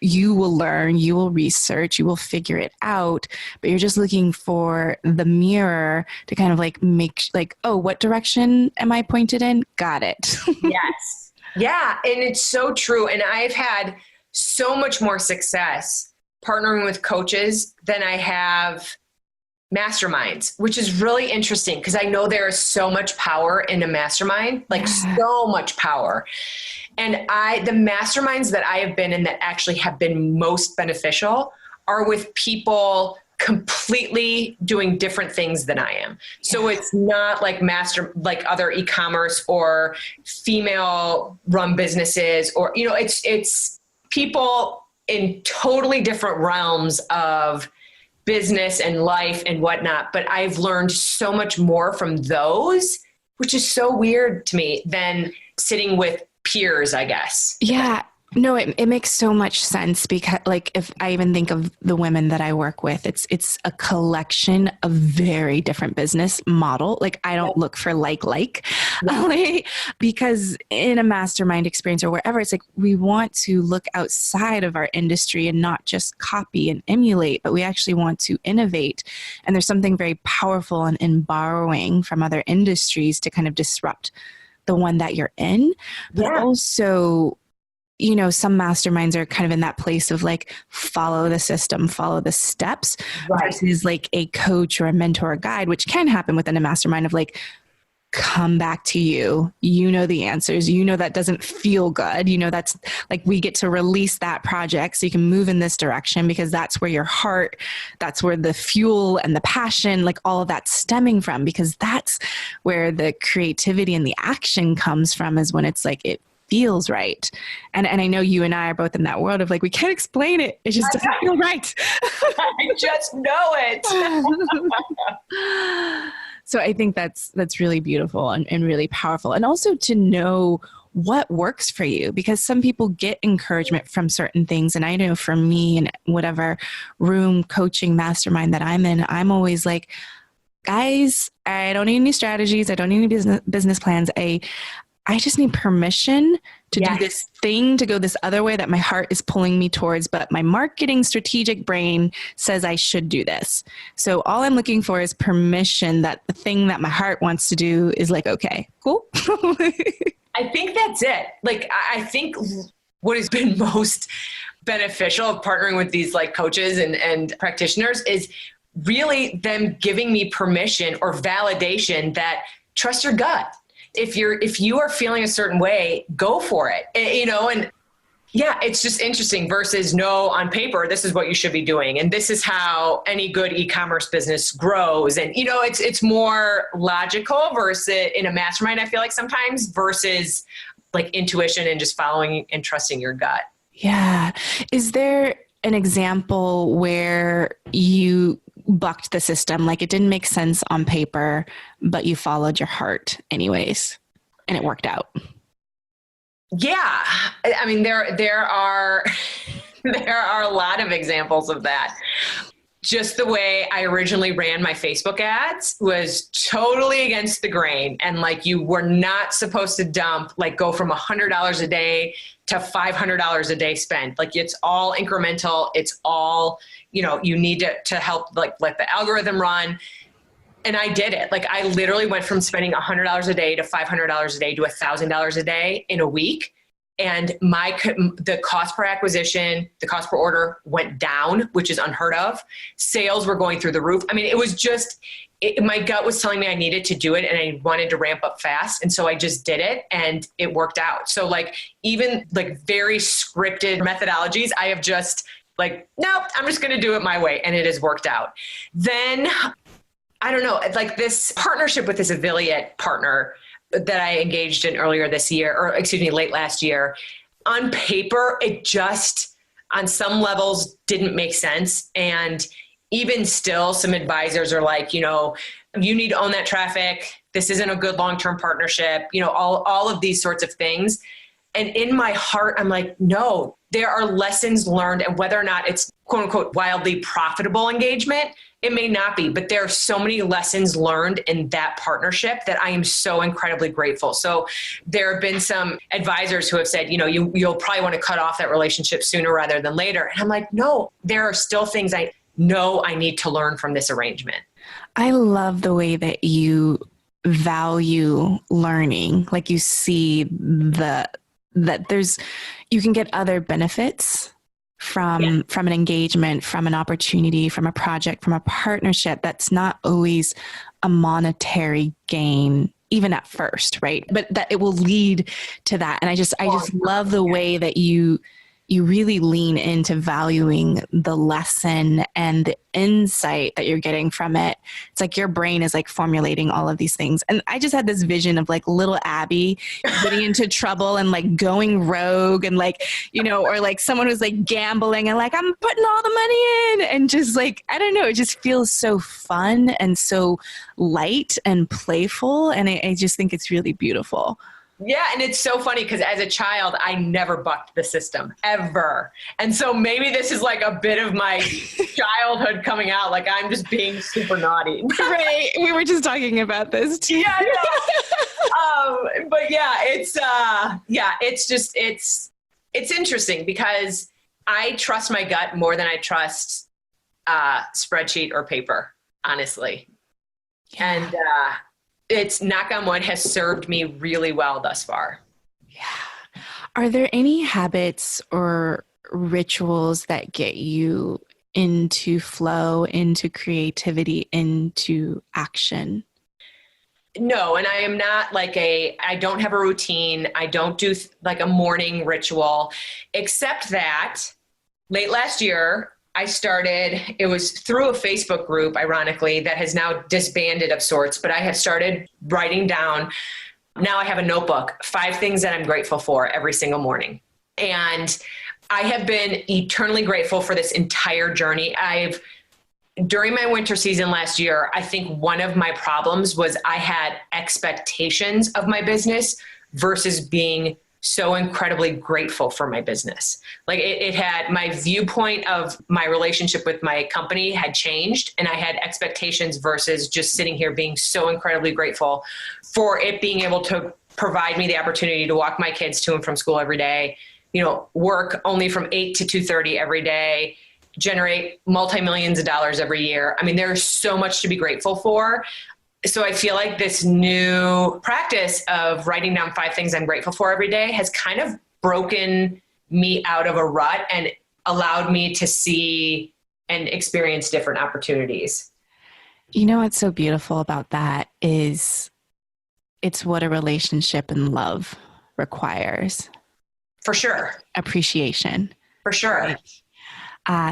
Speaker 3: you will learn, you will research, you will figure it out, but you're just looking for the mirror to kind of like make like, oh, what direction am I pointed in? Got it.
Speaker 2: Yes. Yeah. And it's so true. And I've had so much more success partnering with coaches than I have masterminds, which is really interesting because I know there is so much power in a mastermind, like so much power. And the masterminds that I have been in that actually have been most beneficial are with people completely doing different things than I am. So it's not like other e-commerce or female run businesses, or, you know, it's people in totally different realms of business and life and whatnot. But I've learned so much more from those, which is so weird to me, than sitting with peers, I guess.
Speaker 3: Yeah. No, it makes so much sense, because like if I even think of the women that I work with, it's a collection of very different business model. Like I don't look for because in a mastermind experience or wherever, it's like we want to look outside of our industry and not just copy and emulate, but we actually want to innovate. And there's something very powerful in borrowing from other industries to kind of disrupt the one that you're in, but also, you know, some masterminds are kind of in that place of like, follow the system, follow the steps, versus like a coach or a mentor or guide, which can happen within a mastermind of like, come back to you, you know, the answers, you know, that doesn't feel good. You know, that's like, we get to release that project so you can move in this direction, because that's where your heart, that's where the fuel and the passion, like all of that's stemming from, because that's where the creativity and the action comes from, is when it's like, it feels right. And I know you and I are both in that world of like, we can't explain it. It just doesn't feel right.
Speaker 2: I just know it.
Speaker 3: So I think that's really beautiful and really powerful. And also to know what works for you, because some people get encouragement from certain things. And I know for me, and whatever room, coaching, mastermind that I'm in, I'm always like, guys, I don't need any strategies. I don't need any business plans. I just need permission to do this thing, to go this other way that my heart is pulling me towards, but my marketing strategic brain says I should do this. So all I'm looking for is permission that the thing that my heart wants to do is like, okay, cool.
Speaker 2: I think that's it. Like, I think what has been most beneficial of partnering with these like coaches and practitioners is really them giving me permission or validation that trust your gut. If you are feeling a certain way, go for it. You know, and yeah, it's just interesting versus no, on paper, this is what you should be doing. And this is how any good e-commerce business grows. And, you know, it's more logical versus in a mastermind, I feel like sometimes, versus like intuition and just following and trusting your gut.
Speaker 3: Yeah. Is there an example where you bucked the system, like it didn't make sense on paper, but you followed your heart anyways, and it worked out?
Speaker 2: Yeah. I mean, there are a lot of examples of that. Just the way I originally ran my Facebook ads was totally against the grain. And like, you were not supposed to go from $100 a day to $500 a day spent. Like, it's all incremental. It's all, you know, you need to help like let the algorithm run. And I did it. Like, I literally went from spending $100 a day to $500 a day to $1,000 a day in a week. And the cost per acquisition, the cost per order went down, which is unheard of. Sales were going through the roof. I mean, it was just, my gut was telling me I needed to do it and I wanted to ramp up fast. And so I just did it and it worked out. So like, even like very scripted methodologies, I have just like, nope, I'm just going to do it my way. And it has worked out. Then I don't know, like this partnership with this affiliate partner that I engaged in earlier this year, or excuse me, late last year, on paper, it just on some levels didn't make sense. And even still, some advisors are like, you need to own that traffic. This isn't a good long-term partnership, all of these sorts of things. And in my heart, I'm like, no, there are lessons learned, and whether or not it's quote unquote wildly profitable engagement, it may not be, but there are so many lessons learned in that partnership that I am so incredibly grateful. So there have been some advisors who have said, you'll probably want to cut off that relationship sooner rather than later. And I'm like, no, there are still things I know I need to learn from this arrangement.
Speaker 3: I love the way that you value learning. Like you see that you can get other benefits from an engagement, from an opportunity, from a project, from a partnership that's not always a monetary gain, even at first, right? But that it will lead to that. And I just love the way that you really lean into valuing the lesson and the insight that you're getting from it. It's like your brain is like formulating all of these things. And I just had this vision of like little Abby getting into trouble and like going rogue and like, or like someone who's like gambling and like, I'm putting all the money in, and just like, I don't know, it just feels so fun and so light and playful. And I just think it's really beautiful.
Speaker 2: Yeah. And it's so funny because as a child, I never bucked the system ever. And so maybe this is like a bit of my childhood coming out. Like I'm just being super naughty.
Speaker 3: Right. We were just talking about this too.
Speaker 2: Yeah. But yeah, it's interesting because I trust my gut more than I trust spreadsheet or paper, honestly. Yeah. And, it's, knock on wood, has served me really well thus far.
Speaker 3: Yeah. Are there any habits or rituals that get you into flow, into creativity, into action?
Speaker 2: No, and I am not like I don't have a routine. I don't do like a morning ritual, except that late last year, it was through a Facebook group, ironically, that has now disbanded of sorts, but I had started writing down. Now I have a notebook, 5 things that I'm grateful for every single morning. And I have been eternally grateful for this entire journey. During my winter season last year, I think one of my problems was I had expectations of my business versus being so incredibly grateful for my business. Like it had, my viewpoint of my relationship with my company had changed, and I had expectations versus just sitting here being so incredibly grateful for it being able to provide me the opportunity to walk my kids to and from school every day, work only from 8 to 2:30 every day, generate multi-millions of dollars every year. I mean, there's so much to be grateful for. So I feel like this new practice of writing down 5 things I'm grateful for every day has kind of broken me out of a rut and allowed me to see and experience different opportunities.
Speaker 3: What's so beautiful about that is it's what a relationship and love requires.
Speaker 2: For sure.
Speaker 3: Appreciation.
Speaker 2: For sure.
Speaker 3: Right?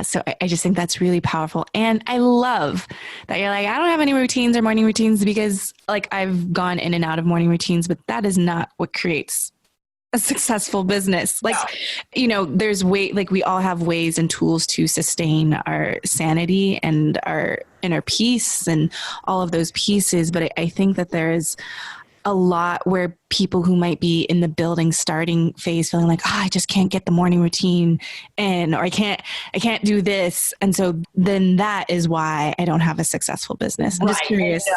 Speaker 3: So I just think that's really powerful. And I love that you're like, I don't have any routines or morning routines because like I've gone in and out of morning routines, but that is not what creates a successful business. Like, there's we all have ways and tools to sustain our sanity and our inner peace and all of those pieces. But I think that there is a lot where people who might be in the building starting phase feeling like, I just can't get the morning routine in, or I can't do this. And so then that is why I don't have a successful business. I'm just curious.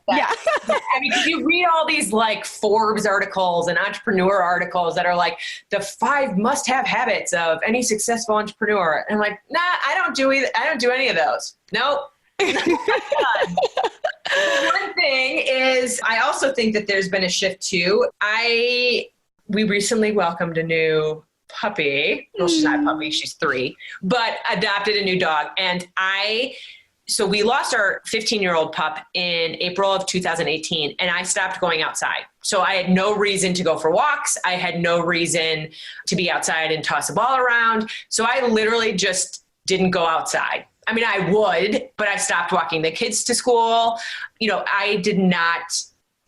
Speaker 2: Yeah. I mean, you read all these like Forbes articles and entrepreneur articles that are like the 5 must-have habits of any successful entrepreneur. And I'm like, nah, I don't do any of those. Nope. One thing is, I also think that there's been a shift too. We recently welcomed a new puppy. Well, she's not a puppy, she's 3, but adopted a new dog. And so we lost our 15-year-old pup in April of 2018, and I stopped going outside. So I had no reason to go for walks. I had no reason to be outside and toss a ball around. So I literally just didn't go outside. I mean, I would, but I stopped walking the kids to school. I did not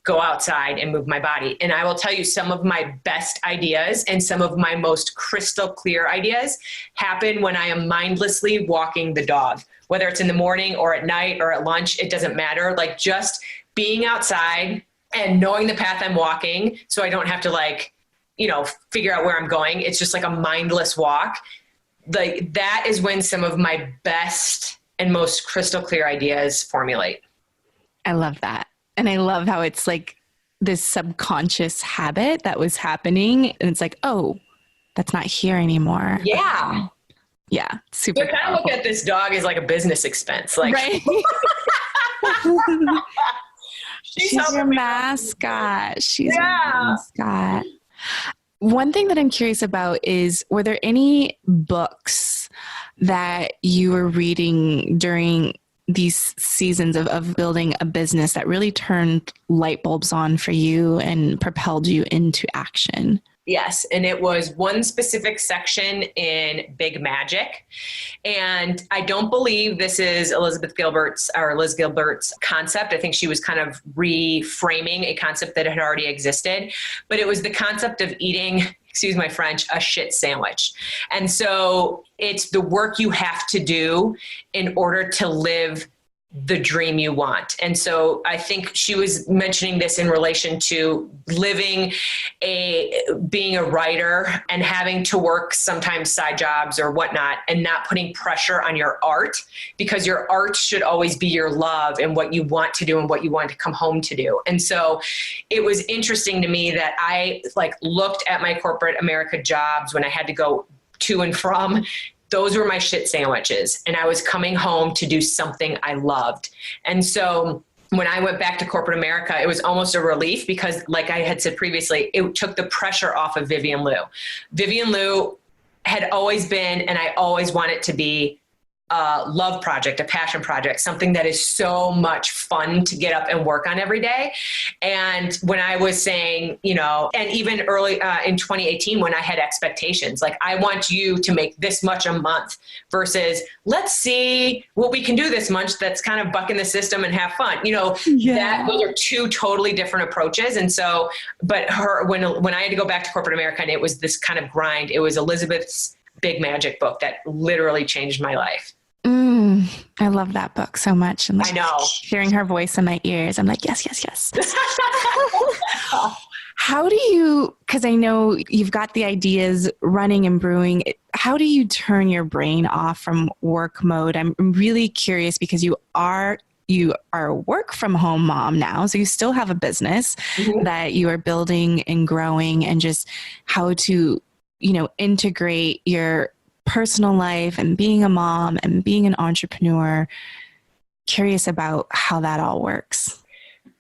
Speaker 2: go outside and move my body. And I will tell you, some of my best ideas and some of my most crystal clear ideas happen when I am mindlessly walking the dog, whether it's in the morning or at night or at lunch, it doesn't matter. Like just being outside and knowing the path I'm walking so I don't have to figure out where I'm going. It's just like a mindless walk. Like that is when some of my best and most crystal clear ideas formulate.
Speaker 3: I love that. And I love how it's like this subconscious habit that was happening. And it's like, oh, that's not here anymore.
Speaker 2: Yeah.
Speaker 3: Yeah. Super.
Speaker 2: So I kind of look at this dog as like a business expense. Like,
Speaker 3: right. She's your mascot. She's your mascot. One thing that I'm curious about is, were there any books that you were reading during these seasons of building a business that really turned light bulbs on for you and propelled you into action?
Speaker 2: Yes. And it was one specific section in Big Magic. And I don't believe this is Liz Gilbert's concept. I think she was kind of reframing a concept that had already existed, but it was the concept of eating, excuse my French, a shit sandwich. And so it's the work you have to do in order to live the dream you want. And so I think she was mentioning this in relation to being a writer and having to work sometimes side jobs or whatnot, and not putting pressure on your art, because your art should always be your love and what you want to do and what you want to come home to do. And so it was interesting to me that I looked at my corporate America jobs when I had to go to and from. Those were my shit sandwiches. And I was coming home to do something I loved. And so when I went back to corporate America, it was almost a relief because, like I had said previously, it took the pressure off of Vivian Lou. Vivian Lou had always been, and I always want it to be, a love project, a passion project, something that is so much fun to get up and work on every day. And when I was saying, and even early in 2018, when I had expectations, like, I want you to make this much a month versus let's see what we can do this month that's kind of bucking the system and have fun. Those are two totally different approaches. And so, but when I had to go back to corporate America and it was this kind of grind, it was Elizabeth's Big Magic book that literally changed my life.
Speaker 3: I love that book so much. And
Speaker 2: I know.
Speaker 3: Hearing her voice in my ears, I'm like, yes, yes, yes. How do you, because I know you've got the ideas running and brewing, how do you turn your brain off from work mode? I'm really curious because you are a work from home mom now. So you still have a business that you are building and growing, and just how to, integrate your personal life and being a mom and being an entrepreneur. Curious about how that all works.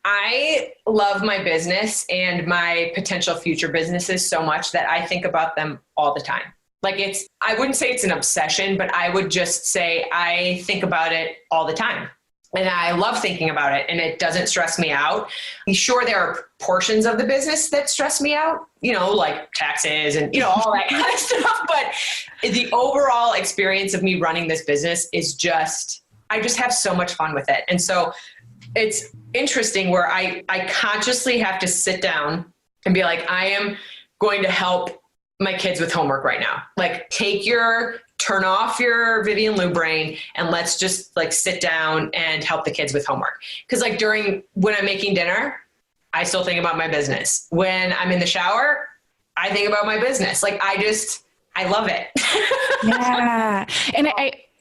Speaker 2: I love my business and my potential future businesses so much that I think about them all the time. I wouldn't say it's an obsession, but I would just say I think about it all the time. And I love thinking about it, and it doesn't stress me out. Sure, there are portions of the business that stress me out, like taxes and, all that kind of stuff. But the overall experience of me running this business is I just have so much fun with it. And so it's interesting where I consciously have to sit down and be like, I am going to help my kids with homework right now. Turn off your Vivian Lou brain and let's just sit down and help the kids with homework. Because when I'm making dinner, I still think about my business. When I'm in the shower, I think about my business. I love it.
Speaker 3: Yeah. And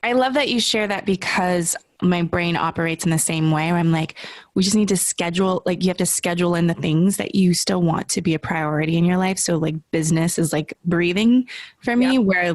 Speaker 3: I love that you share that, because my brain operates in the same way, where I'm like, we just need to schedule, you have to schedule in the things that you still want to be a priority in your life. So business is breathing for me, where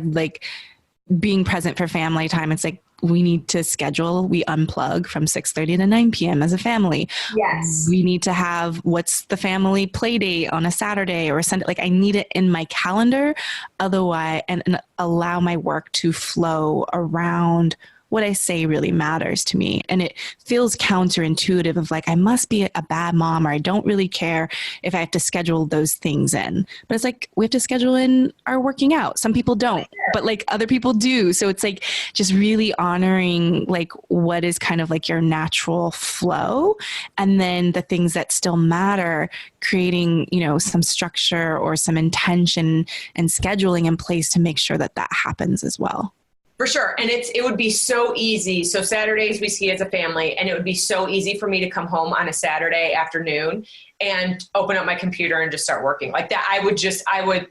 Speaker 3: being present for family time, it's we need to schedule, we unplug from 6:30 to 9 p.m. as a family.
Speaker 2: Yes.
Speaker 3: We need to have, what's the family play date on a Saturday or a Sunday? I need it in my calendar, otherwise, and allow my work to flow around what I say really matters to me. And it feels counterintuitive of like, I must be a bad mom, or I don't really care if I have to schedule those things in. But it's like, we have to schedule in our working out. Some people don't, but like other people do. So it's like just really honoring like what is kind of like your natural flow. And then the things that still matter, creating, you know, some structure or some intention and scheduling in place to make sure that that happens as well.
Speaker 2: For sure. And it would be so easy. So Saturdays we ski as a family, and it would be so easy for me to come home on a Saturday afternoon and open up my computer and just start working like that.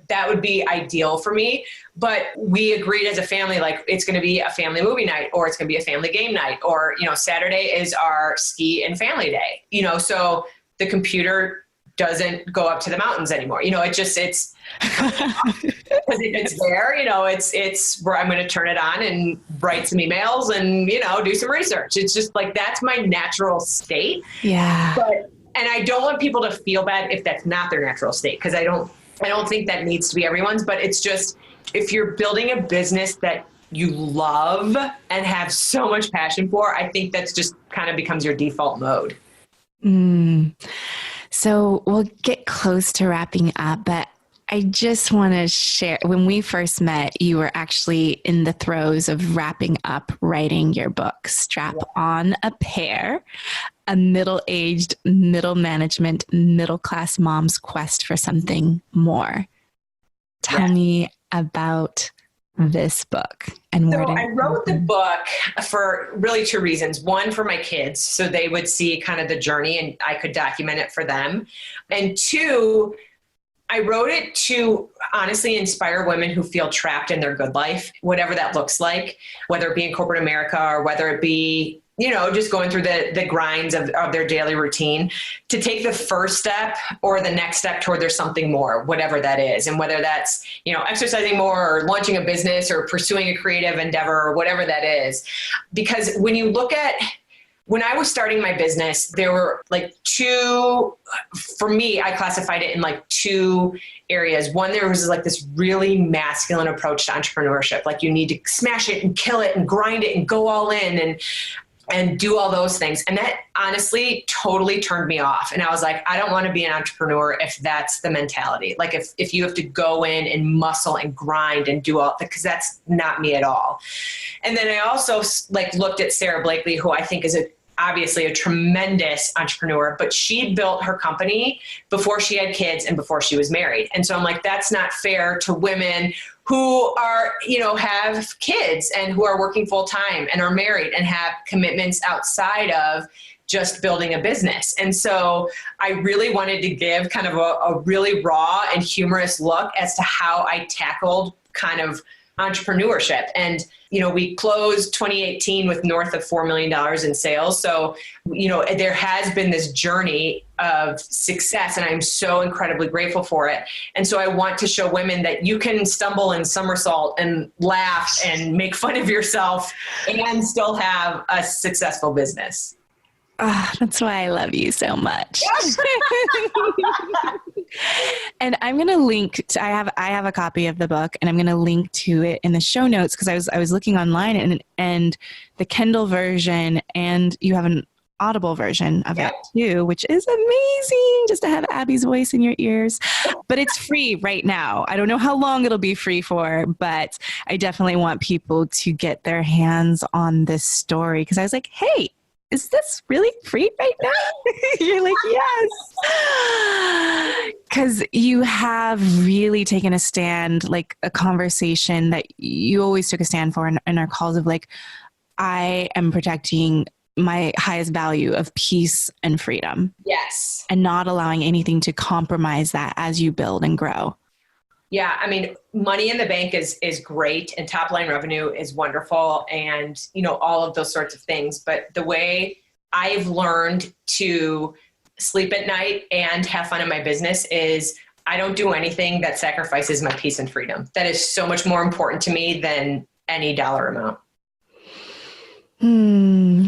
Speaker 2: That would be ideal for me. But we agreed as a family, like it's going to be a family movie night, or it's going to be a family game night, or, you know, Saturday is our ski and family day, you know, so the computer doesn't go up to the mountains anymore. You know, it's because if it's there, you know, it's where I'm going to turn it on and write some emails and, you know, do some research. It's just like, that's my natural state.
Speaker 3: Yeah.
Speaker 2: And I don't want people to feel bad if that's not their natural state. Cause I don't think that needs to be everyone's, but it's just, if you're building a business that you love and have so much passion for, I think that's just kind of becomes your default mode.
Speaker 3: So we'll get close to wrapping up, but I just want to share, when we first met, you were actually in the throes of wrapping up writing your book, Strap on a Pair, a middle-aged, middle management, middle-class mom's quest for something more. Tell me about this book and where
Speaker 2: I wrote the book for really two reasons. One, for my kids, so they would see kind of the journey and I could document it for them. And two, I wrote it to honestly inspire women who feel trapped in their good life, whatever that looks like, whether it be in corporate America or whether it be, you know, just going through the grinds of their daily routine, to take the first step or the next step toward there's something more, whatever that is. And whether that's, you know, exercising more or launching a business or pursuing a creative endeavor or whatever that is. Because when I was starting my business, there were like for me, I classified it in like two areas. One, there was like this really masculine approach to entrepreneurship. Like you need to smash it and kill it and grind it and go all in and do all those things. And that honestly totally turned me off. And I was like, I don't want to be an entrepreneur if that's the mentality. Like if you have to go in and muscle and grind and do all, because that's not me at all. And then I also like looked at Sarah Blakely, who I think is obviously a tremendous entrepreneur, but she built her company before she had kids and before she was married. And so I'm like, that's not fair to women who are, you know, have kids and who are working full time and are married and have commitments outside of just building a business. And so I really wanted to give kind of a really raw and humorous look as to how I tackled kind of entrepreneurship. And, you know, we closed 2018 with north of $4 million in sales. So, you know, there has been this journey of success and I'm so incredibly grateful for it. And so I want to show women that you can stumble and somersault and laugh and make fun of yourself and still have a successful business.
Speaker 3: Oh, that's why I love you so much. And I'm going to link to, I have a copy of the book and I'm going to link to it in the show notes because I was looking online and the Kindle version, and you have an Audible version of it too, which is amazing just to have Abby's voice in your ears. But it's free right now. I don't know how long it'll be free for, but I definitely want people to get their hands on this story because I was like, hey, is this really free right now? You're like, yes. Because you have really taken a stand, like a conversation that you always took a stand for in our calls of like, I am protecting my highest value of peace and freedom.
Speaker 2: Yes.
Speaker 3: And not allowing anything to compromise that as you build and grow.
Speaker 2: Yeah. I mean, money in the bank is great and top line revenue is wonderful and, you know, all of those sorts of things. But the way I've learned to sleep at night and have fun in my business is I don't do anything that sacrifices my peace and freedom. That is so much more important to me than any dollar amount.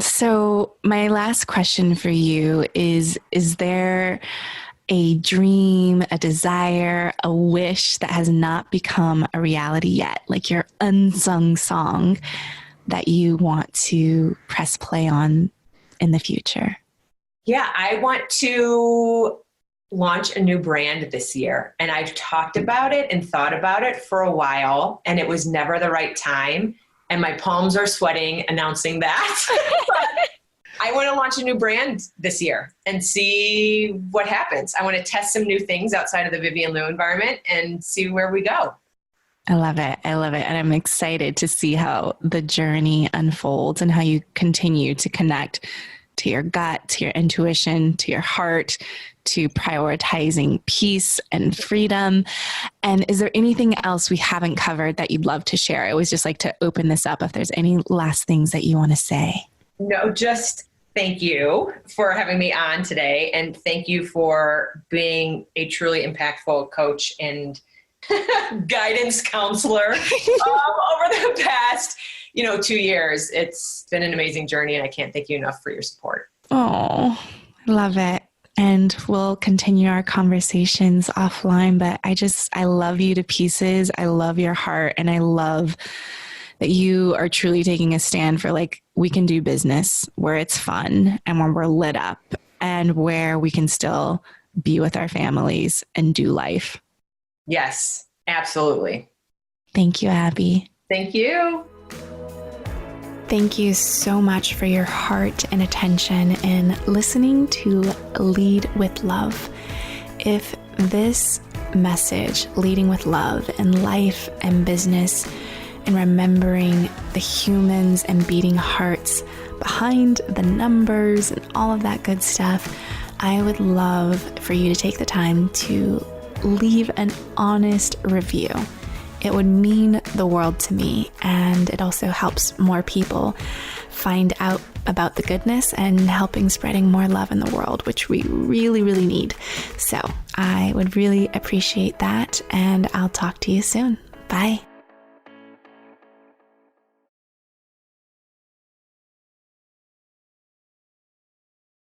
Speaker 3: So my last question for you is there a dream, a desire, a wish that has not become a reality yet, like your unsung song, that you want to press play on in the future?
Speaker 2: Yeah, I want to launch a new brand this year. And I've talked about it and thought about it for a while, and it was never the right time. And my palms are sweating announcing that. I want to launch a new brand this year and see what happens. I want to test some new things outside of the Vivian Lou environment and see where we go.
Speaker 3: I love it. I love it. And I'm excited to see how the journey unfolds and how you continue to connect to your gut, to your intuition, to your heart, to prioritizing peace and freedom. And is there anything else we haven't covered that you'd love to share? I always just like to open this up if there's any last things that you want to say.
Speaker 2: No, just thank you for having me on today. And thank you for being a truly impactful coach and guidance counselor over the past 2 years. It's been an amazing journey, and I can't thank you enough for your support.
Speaker 3: Oh, I love it. And we'll continue our conversations offline, but I love you to pieces. I love your heart, and I love that you are truly taking a stand for we can do business where it's fun and when we're lit up and where we can still be with our families and do life.
Speaker 2: Yes, absolutely.
Speaker 3: Thank you, Abby.
Speaker 2: Thank you.
Speaker 3: Thank you so much for your heart and attention in listening to Lead with Love. If this message, leading with love in life and business, and remembering the humans and beating hearts behind the numbers and all of that good stuff, I would love for you to take the time to leave an honest review. It would mean the world to me, and it also helps more people find out about the goodness and helping spreading more love in the world, which we really, really need. So I would really appreciate that, and I'll talk to you soon. Bye.